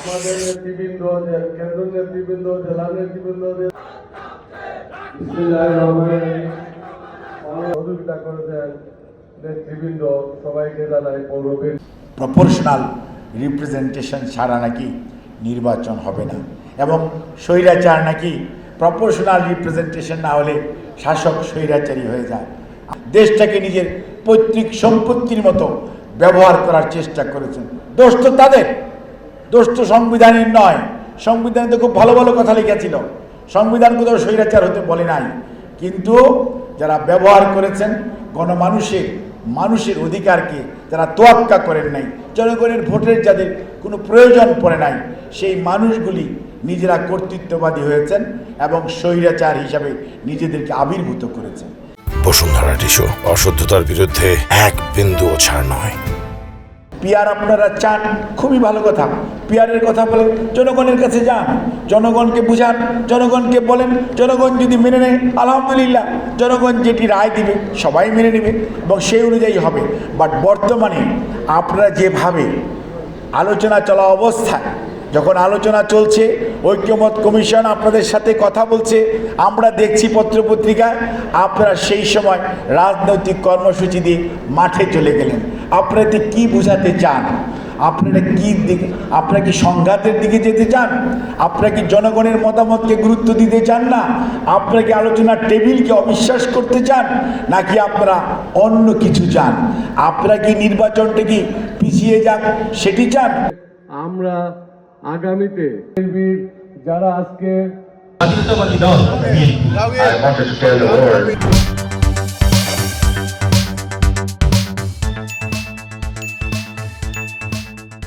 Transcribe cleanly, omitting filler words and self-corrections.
আমাদের নেতৃবৃন্দ, কেন্দ্র নেতৃবৃন্দ, জেলা নেতৃবৃন্দ সহযোগিতা করেছেন। নেতৃবৃন্দ সবাইকে জানাই পৌরবের প্রপোর্শনাল রিপ্রেজেন্টেশন ছাড়া নাকি নির্বাচন হবে না, এবং স্বৈরাচার নাকি প্রপোর্শনাল রিপ্রেজেন্টেশন না হলে শাসক স্বৈরাচারী হয়ে যায়। দেশটাকে নিজের পৈতৃক সম্পত্তির মতো ব্যবহার করার চেষ্টা করেছেন। দোষ তো তাদের, দোষ তো সংবিধানের নয়। সংবিধানে তো খুব ভালো ভালো কথা লিখেছিল, সংবিধান কোথাও স্বৈরাচার হতে বলে নাই। কিন্তু যারা ব্যবহার করেছেন মানুষের অধিকারকে যারা তোয়াক্কা করেন নাই, জনগণের ভোটের যাদের কোনো প্রয়োজন পড়ে নাই, সেই মানুষগুলি নিজেরা কর্তৃত্ববাদী হয়েছেন এবং স্বৈরাচার হিসাবে নিজেদেরকে আবির্ভূত করেছেন। বসুন্ধরা টিস্যু, অশুদ্ধতার বিরুদ্ধে এক বিন্দুও ছাড় নয়। পিয়ার আপনারা চান, খুবই ভালো কথা। পিয়ারের কথা বলে জনগণের কাছে যান, জনগণকে বুঝান, জনগণকে বলেন। জনগণ যদি মেনে নেয় আলহামদুলিল্লাহ, জনগণ যেটি রায় দিবে সবাই মেনে নেবে এবং সেই অনুযায়ী হবে। বাট বর্তমানে আপনারা যেভাবে আলোচনা চলা অবস্থায়, যখন আলোচনা চলছে, ঐক্যমত কমিশন আপনাদের সাথে কথা বলছে, আমরা দেখছি পত্রপত্রিকায়, আপনারা সেই সময় রাজনৈতিক কর্মসূচি দিয়ে মাঠে চলে গেলেন। আপনারা কি বোঝাতে চান? আপনারা কি সংঘাতের দিকে যেতে চান? আপনারা কি জনগণের মতামতকে গুরুত্ব দিতে চান না? আপনারা কি আলোচনার টেবিলকে অবিশ্বাস করতে চান, নাকি আপনারা অন্য কিছু চান? আপনারা কি নির্বাচনটা কি পিছিয়ে যাক সেটি চান? আমরা আগামীতে যারা আজকে I wanted to tell the world